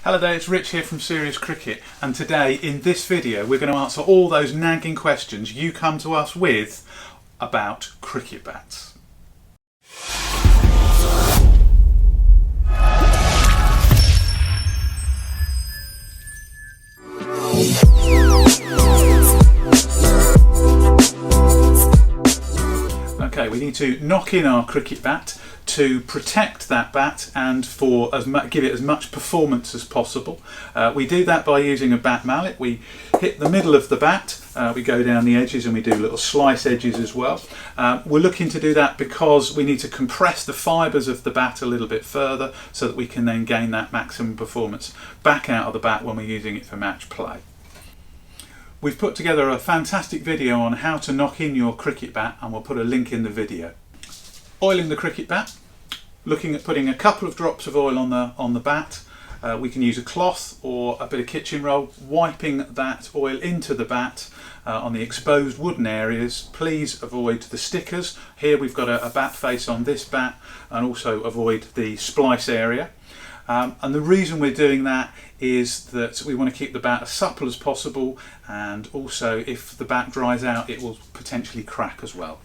Hello there, it's Rich here from Serious Cricket, and today in this video we're going to answer all those nagging questions you come to us with about cricket bats. Okay, we need to knock in our cricket bat to protect that bat and give it as much performance as possible. We do that by using a bat mallet. We hit the middle of the bat, we go down the edges and we do little slice edges as well. We're looking to do that because we need to compress the fibres of the bat a little bit further so that we can then gain that maximum performance back out of the bat when we're using it for match play. We've put together a fantastic video on how to knock in your cricket bat, and we'll put a link in the video. Oiling the cricket bat, looking at putting a couple of drops of oil on the bat. We can use a cloth or a bit of kitchen roll, wiping that oil into the bat on the exposed wooden areas. Please avoid the stickers. Here we've got a bat face on this bat, and also avoid the splice area. And the reason we're doing that is that we want to keep the bat as supple as possible, and also if the bat dries out it will potentially crack as well.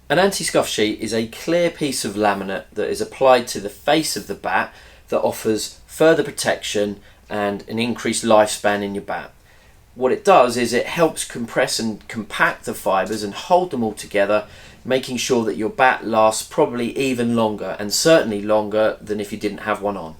An anti-scuff sheet is a clear piece of laminate that is applied to the face of the bat that offers further protection and an increased lifespan in your bat. What it does is it helps compress and compact the fibres and hold them all together, making sure that your bat lasts probably even longer, and certainly longer than if you didn't have one on.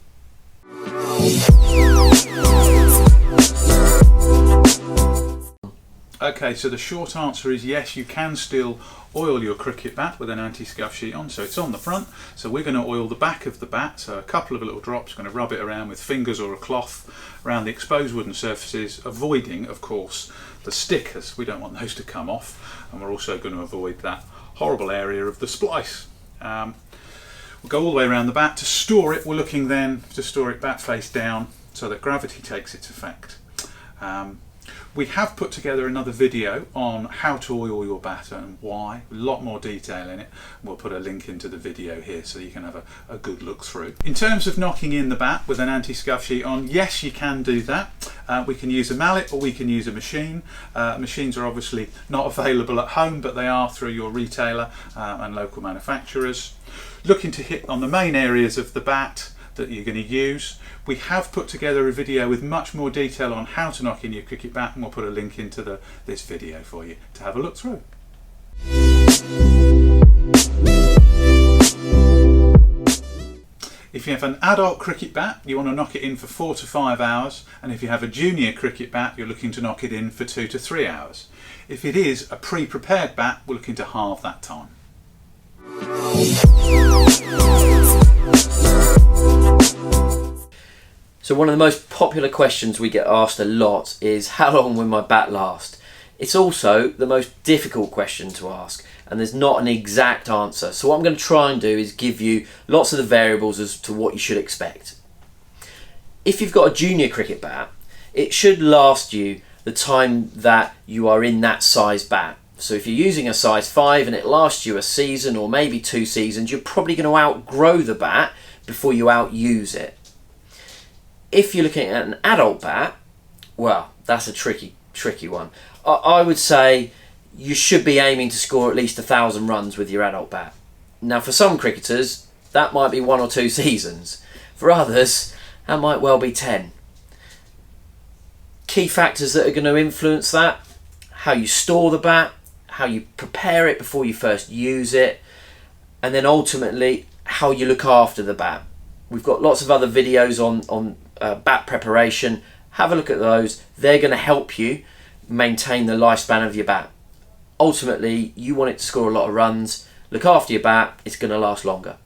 Okay, so the short answer is yes, you can still oil your cricket bat with an anti-scuff sheet on. So it's on the front, so we're going to oil the back of the bat, so a couple of little drops, going to rub it around with fingers or a cloth around the exposed wooden surfaces, avoiding of course the stickers. We don't want those to come off, and we're also going to avoid that horrible area of the splice. We'll go all the way around the bat. To store it, we're looking then to store it bat face down so that gravity takes its effect. We have put together another video on how to oil your bat and why, a lot more detail in it. We'll put a link into the video here so you can have a good look through. In terms of knocking in the bat with an anti-scuff sheet on, yes, you can do that. We can use a mallet or we can use a machine. Machines are obviously not available at home, but they are through your retailer and local manufacturers. Looking to hit on the main areas of the bat that you're going to use. We have put together a video with much more detail on how to knock in your cricket bat, and we'll put a link into this video for you to have a look through. If you have an adult cricket bat, you want to knock it in for 4 to 5 hours, and if you have a junior cricket bat, you're looking to knock it in for 2 to 3 hours. If it is a pre-prepared bat, we're looking to halve that time. So one of the most popular questions we get asked a lot is, how long will my bat last? It's also the most difficult question to ask, and there's not an exact answer. So what I'm going to try and do is give you lots of the variables as to what you should expect. If you've got a junior cricket bat, it should last you the time that you are in that size bat. So if you're using a size 5 and it lasts you a season or maybe 2 seasons, you're probably going to outgrow the bat before you outuse it. If you're looking at an adult bat, well, that's a tricky one. I would say you should be aiming to score at least 1,000 runs with your adult bat. Now, for some cricketers, that might be 1 or 2 seasons. For others, that might well be 10. Key factors that are going to influence that: how you store the bat, how you prepare it before you first use it, and then ultimately how you look after the bat. We've got lots of other videos on bat preparation. Have a look at those. They're going to help you maintain the lifespan of your bat. Ultimately, you want it to score a lot of runs. Look after your bat, it's going to last longer.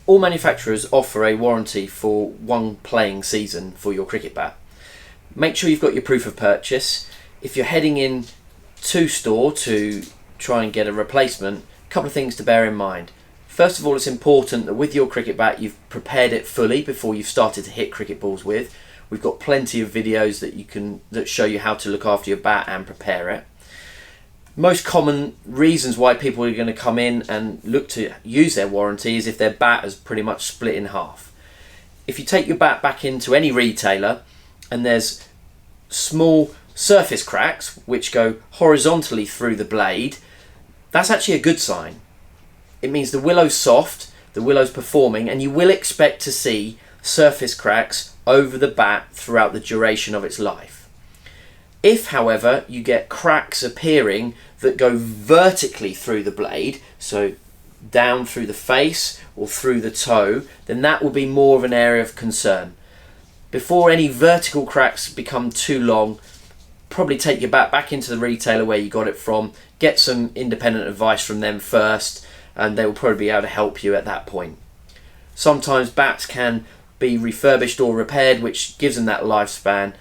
All manufacturers offer a warranty for 1 playing season for your cricket bat. Make sure you've got your proof of purchase. If you're heading in to store to try and get a replacement, a couple of things to bear in mind. First of all, it's important that with your cricket bat you've prepared it fully before you've started to hit cricket balls with. We've got plenty of videos that show you how to look after your bat and prepare it. Most common reasons why people are going to come in and look to use their warranty is if their bat has pretty much split in half. If you take your bat back into any retailer and there's small surface cracks which go horizontally through the blade, that's actually a good sign. It means the Willow's soft, the Willow's performing, and you will expect to see surface cracks over the bat throughout the duration of its life. If, however, you get cracks appearing that go vertically through the blade, so down through the face or through the toe, then that will be more of an area of concern. Before any vertical cracks become too long, probably take your bat back into the retailer where you got it from, get some independent advice from them first, and they will probably be able to help you at that point. Sometimes bats can be refurbished or repaired, which gives them that lifespan.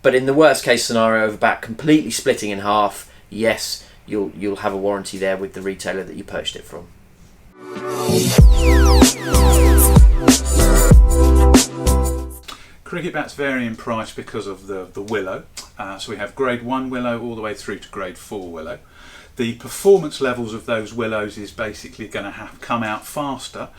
But in the worst case scenario of a bat completely splitting in half, yes, you'll have a warranty there with the retailer that you purchased it from. Cricket bats vary in price because of the Willow. So we have grade 1 Willow all the way through to grade 4 Willow. The performance levels of those Willows is basically going to come out faster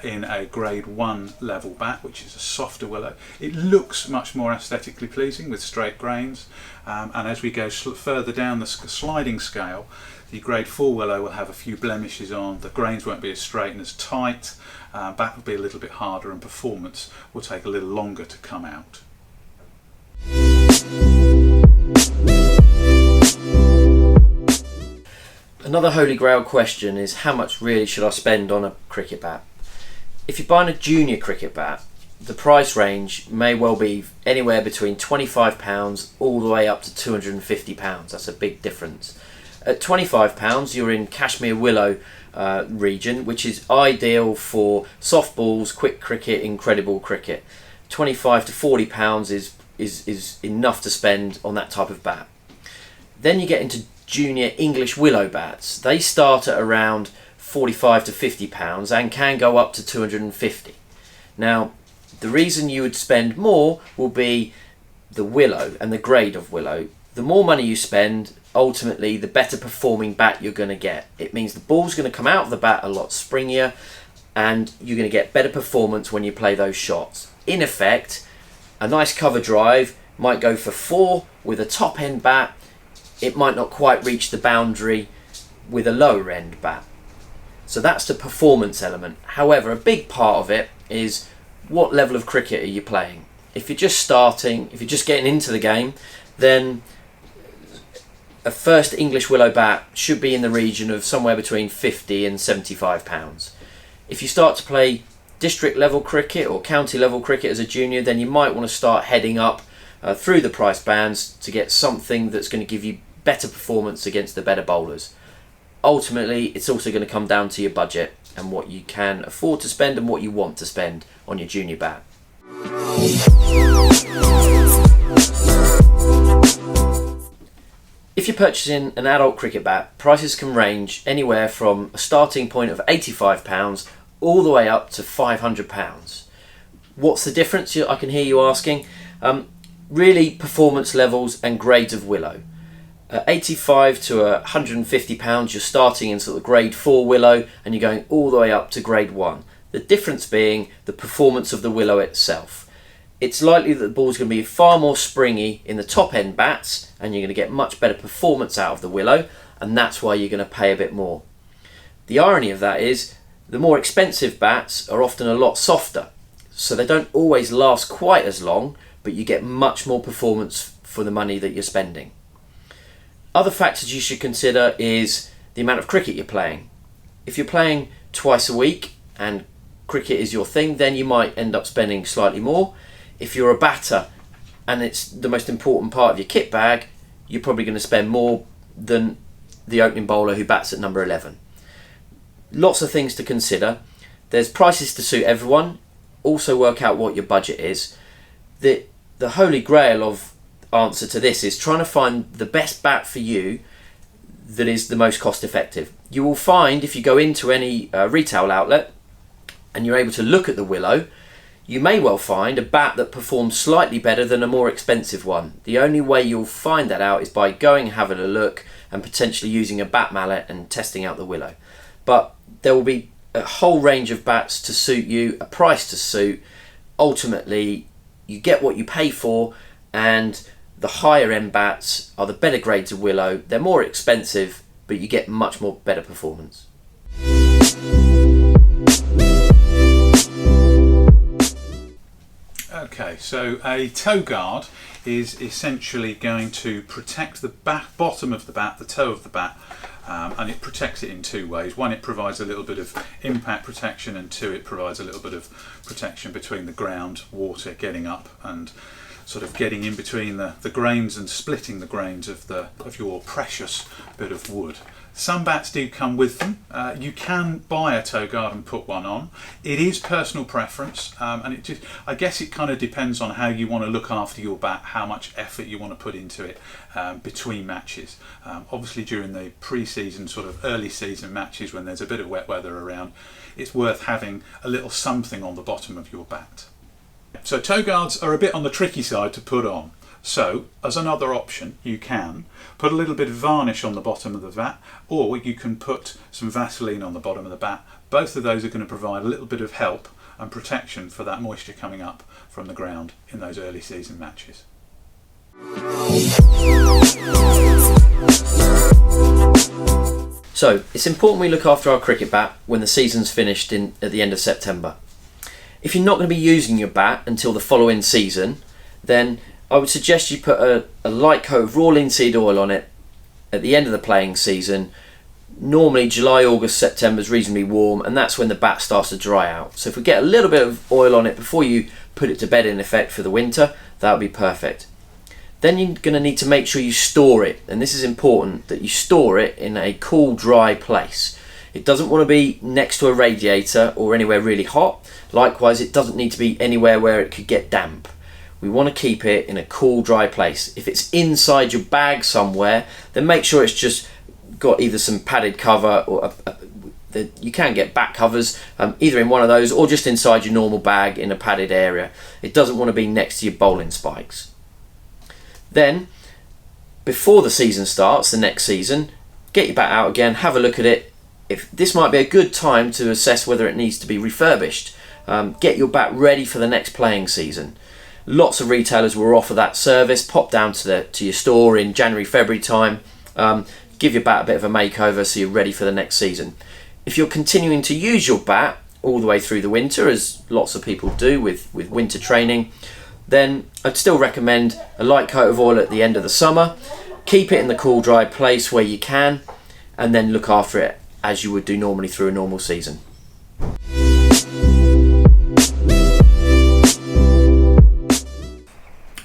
in a grade 1 level bat, which is a softer Willow. It looks much more aesthetically pleasing with straight grains, and as we go further down the sliding scale, the grade 4 Willow will have a few blemishes on, the grains won't be as straight and as tight, bat will be a little bit harder, and performance will take a little longer to come out. Another holy grail question is how much really should I spend on a cricket bat? If you're buying a junior cricket bat, the price range may well be anywhere between £25 all the way up to £250. That's a big difference. At £25 you're in Kashmir Willow region, which is ideal for soft balls, quick cricket, incredible cricket. £25 to £40 is enough to spend on that type of bat. Then you get into junior English Willow bats. They start at around £45 to £50 and can go up to £250. Now, the reason you would spend more will be the Willow and the grade of Willow. The more money you spend, ultimately the better performing bat you're going to get. It means the ball's going to come out of the bat a lot springier and you're going to get better performance when you play those shots. In effect, a nice cover drive might go for 4 with a top end bat. It might not quite reach the boundary with a lower end bat. So that's the performance element. However, a big part of it is what level of cricket are you playing. If you're just starting, if you're just getting into the game, then a first English Willow bat should be in the region of somewhere between £50 and £75. If you start to play district level cricket or county level cricket as a junior, then you might want to start heading up through the price bands to get something that's going to give you better performance against the better bowlers. Ultimately, it's also going to come down to your budget and what you can afford to spend and what you want to spend on your junior bat. If you're purchasing an adult cricket bat, prices can range anywhere from a starting point of £85 all the way up to £500. What's the difference, I can hear you asking? Really, performance levels and grades of Willow. £85 to £150, you're starting in sort of grade 4 Willow and you're going all the way up to grade 1. The difference being the performance of the Willow itself. It's likely that the ball's going to be far more springy in the top end bats and you're going to get much better performance out of the Willow, and that's why you're going to pay a bit more. The irony of that is the more expensive bats are often a lot softer, so they don't always last quite as long, but you get much more performance for the money that you're spending. Other factors you should consider is the amount of cricket you're playing. If you're playing twice a week and cricket is your thing, then you might end up spending slightly more. If you're a batter and it's the most important part of your kit bag, you're probably going to spend more than the opening bowler who bats at number 11. Lots of things to consider. There's prices to suit everyone. Also work out what your budget is. The holy grail of answer to this is trying to find the best bat for you that is the most cost effective. You will find if you go into any retail outlet and you're able to look at the Willow, You may well find a bat that performs slightly better than a more expensive one. The only way you'll find that out is by going and having a look and potentially using a bat mallet and testing out the Willow. But there will be a whole range of bats to suit you, a price to suit. Ultimately, you get what you pay for, and the higher end bats are the better grades of Willow. They're more expensive, but you get much more better performance. Okay, so a toe guard is essentially going to protect the bottom of the bat, the toe of the bat, and it protects it in two ways. One, it provides a little bit of impact protection, and two, it provides a little bit of protection between the ground, water getting up and sort of getting in between the grains and splitting the grains of your precious bit of wood. Some bats do come with them. You can buy a toe guard and put one on. It is personal preference, and I guess it kind of depends on how you want to look after your bat, how much effort you want to put into it between matches. Obviously during the pre-season, sort of early season matches when there's a bit of wet weather around, it's worth having a little something on the bottom of your bat. So toe guards are a bit on the tricky side to put on. So, as another option, you can put a little bit of varnish on the bottom of the bat, or you can put some Vaseline on the bottom of the bat. Both of those are going to provide a little bit of help and protection for that moisture coming up from the ground in those early season matches. So, it's important we look after our cricket bat when the season's finished at the end of September. If you're not going to be using your bat until the following season, then I would suggest you put a light coat of raw linseed oil on it at the end of the playing season. Normally July, August, September is reasonably warm, and that's when the bat starts to dry out. So if we get a little bit of oil on it before you put it to bed in effect for the winter, that would be perfect. Then you're going to need to make sure you store it, and this is important, that you store it in a cool, dry place. It doesn't want to be next to a radiator or anywhere really hot. Likewise, it doesn't need to be anywhere where it could get damp. We want to keep it in a cool, dry place. If it's inside your bag somewhere, then make sure it's just got either some padded cover, or you can get back covers, either in one of those or just inside your normal bag in a padded area. It doesn't want to be next to your bowling spikes. Then, before the season starts, the next season, get your bat out again, have a look at it. If this might be a good time to assess whether it needs to be refurbished. Get your bat ready for the next playing season. Lots of retailers will offer that service. Pop down to your store in January, February time. Give your bat a bit of a makeover so you're ready for the next season. If you're continuing to use your bat all the way through the winter, as lots of people do with winter training, then I'd still recommend a light coat of oil at the end of the summer. Keep it in the cool, dry place where you can, and then look after it as you would do normally through a normal season.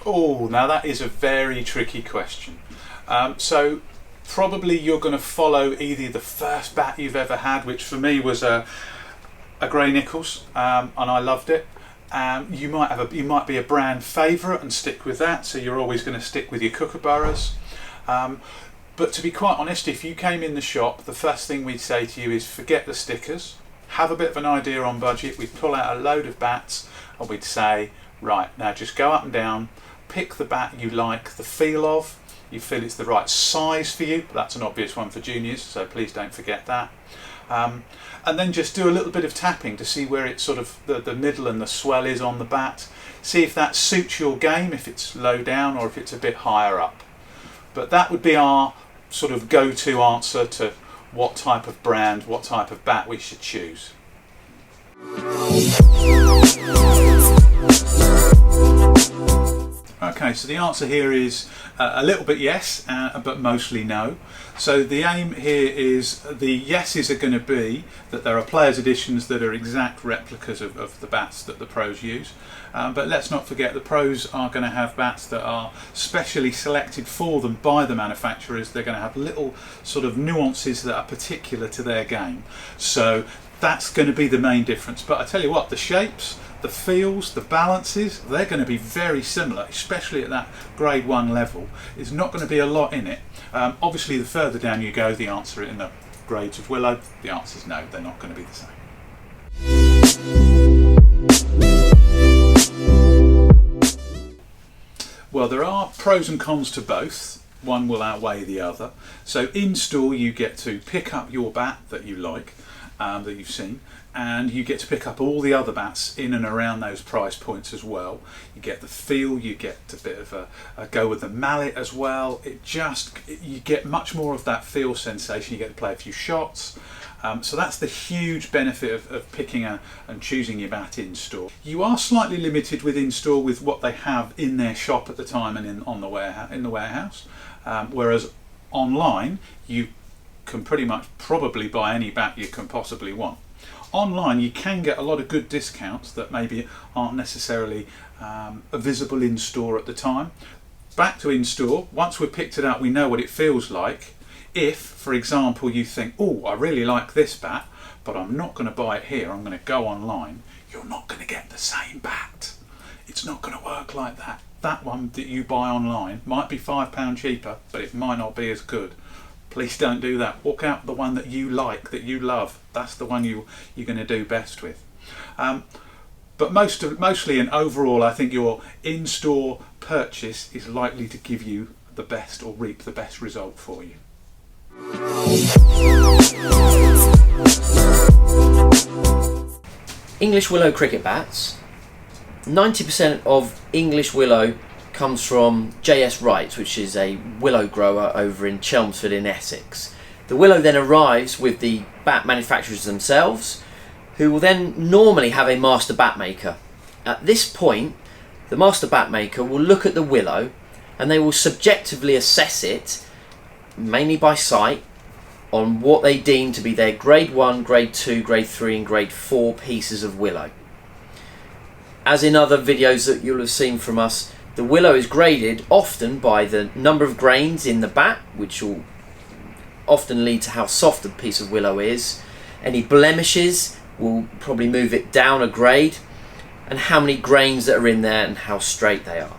Oh, now that is a very tricky question. So probably you're going to follow either the first bat you've ever had, which for me was a Grey Nichols, and I loved it. You might be a brand favourite and stick with that, so you're always going to stick with your kookaburras. But to be quite honest, if you came in the shop, the first thing we'd say to you is forget the stickers, have a bit of an idea on budget. We'd pull out a load of bats and we'd say, right, now just go up and down, pick the bat you like the feel of, you feel it's the right size for you. That's an obvious one for juniors, so please don't forget that. And then just do a little bit of tapping to see where it's sort of the middle and the swell is on the bat. See if that suits your game, if it's low down or if it's a bit higher up. But that would be our sort of go-to answer to what type of brand, what type of bat we should choose. Okay, so the answer here is a little bit yes, but mostly no. So the aim here is the yeses are going to be that there are players' editions that are exact replicas of the bats that the pros use. But let's not forget the pros are going to have bats that are specially selected for them by the manufacturers. They're going to have little sort of nuances that are particular to their game. So that's going to be the main difference. But I tell you what, the shapes, the feels, the balances, they're going to be very similar, especially at that grade 1 level. There's not going to be a lot in it. Obviously the further down you go, the answer in the grades of Willow, the answer is no, they're not going to be the same. Well, there are pros and cons to both. One will outweigh the other. So in store you get to pick up your bat that you like, that you've seen, and you get to pick up all the other bats in and around those price points as well. You get the feel, you get a bit of a go with the mallet as well. You get much more of that feel sensation. You get to play a few shots. So that's the huge benefit of picking and choosing your bat in store. You are slightly limited with in store with what they have in their shop at the time and in the warehouse, whereas online you can pretty much probably buy any bat you can possibly want. Online you can get a lot of good discounts that maybe aren't necessarily visible in store at the time. Back to in store, once we've picked it up we know what it feels like. If, for example, you think, oh, I really like this bat, but I'm not going to buy it here, I'm going to go online, you're not going to get the same bat. It's not going to work like that. That one that you buy online might be £5 cheaper, but it might not be as good. Please don't do that. Walk out the one that you like, that you love. That's the one you're going to do best with. But mostly and overall, I think your in-store purchase is likely to give you the best or reap the best result for you. English Willow cricket bats. 90% of English Willow comes from J.S. Wright's, which is a willow grower over in Chelmsford in Essex. The willow then arrives with the bat manufacturers themselves, who will then normally have a master bat maker. At this point, the master bat maker will look at the willow and they will subjectively assess it, mainly by sight, on what they deem to be their grade 1, grade 2, grade 3 and grade 4 pieces of willow. As in other videos that you'll have seen from us, the willow is graded often by the number of grains in the bat, which will often lead to how soft the piece of willow is. Any blemishes will probably move it down a grade, and how many grains that are in there and how straight they are.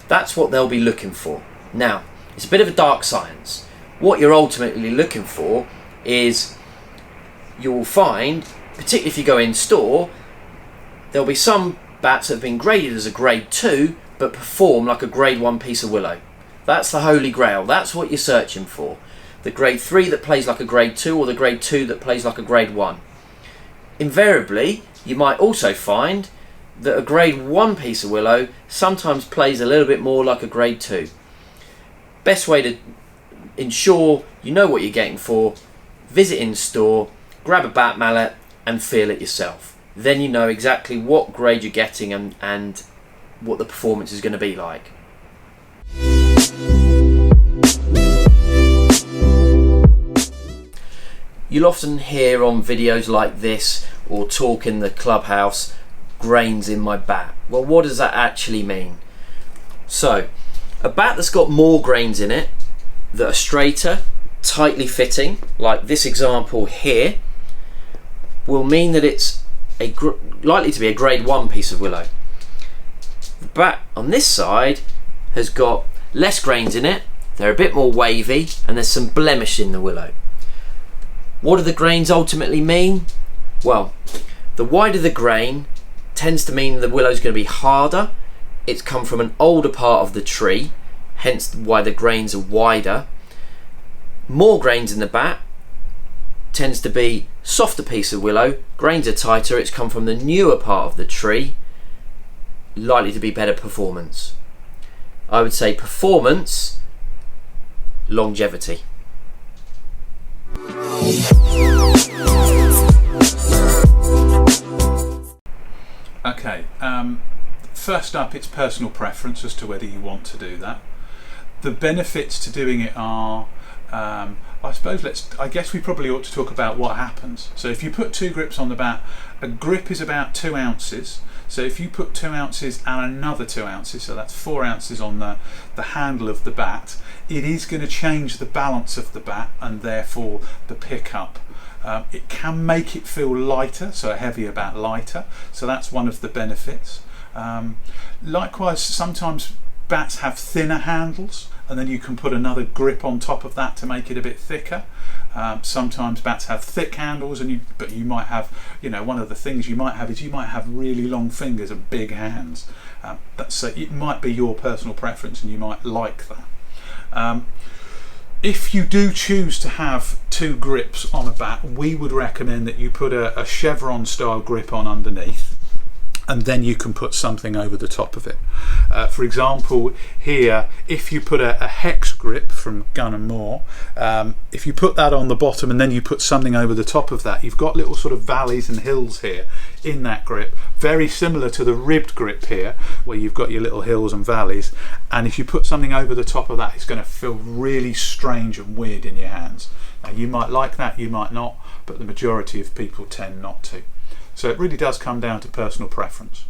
That's what they'll be looking for. Now, it's a bit of a dark science. What you're ultimately looking for is, you'll find, particularly if you go in store, there'll be some bats that have been graded as a grade 2 but perform like a grade 1 piece of willow. That's the holy grail. That's what you're searching for. The grade 3 that plays like a grade 2 or the grade 2 that plays like a grade 1. Invariably, you might also find that a grade 1 piece of willow sometimes plays a little bit more like a grade 2. Best way to ensure you know what you're getting for, visit in store, grab a bat mallet and feel it yourself. Then you know exactly what grade you're getting and what the performance is going to be like. You'll often hear on videos like this or talk in the clubhouse, grains in my bat. Well, what does that actually mean? So, a bat that's got more grains in it that are straighter, tightly fitting, like this example here, will mean that it's likely to be a grade 1 piece of willow. The bat on this side has got less grains in it, they're a bit more wavy, and there's some blemish in the willow. What do the grains ultimately mean? Well, the wider the grain tends to mean the willow's going to be harder, it's come from an older part of the tree, hence why the grains are wider. More grains in the bat tends to be softer piece of willow, grains are tighter, it's come from the newer part of the tree, likely to be better performance. I would say performance, longevity. Okay, first up, it's personal preference as to whether you want to do that. The benefits to doing it are, I guess we probably ought to talk about what happens. So if you put 2 grips on the bat, a grip is about 2 ounces. So if you put 2 ounces and another 2 ounces, so that's 4 ounces on the handle of the bat, it is going to change the balance of the bat and therefore the pickup. It can make it feel lighter, so a heavier bat lighter, so that's one of the benefits. Likewise, sometimes bats have thinner handles and then you can put another grip on top of that to make it a bit thicker. Sometimes bats have thick handles, but you might have, one of the things you might have is you might have really long fingers and big hands. So it might be your personal preference, and you might like that. If you do choose to have 2 grips on a bat, we would recommend that you put a chevron style grip on underneath, and then you can put something over the top of it. For example, here, if you put a hex grip from Gun & More, if you put that on the bottom and then you put something over the top of that, you've got little sort of valleys and hills here in that grip, very similar to the ribbed grip here, where you've got your little hills and valleys. And if you put something over the top of that, it's going to feel really strange and weird in your hands. Now, you might like that, you might not, but the majority of people tend not to. So it really does come down to personal preference.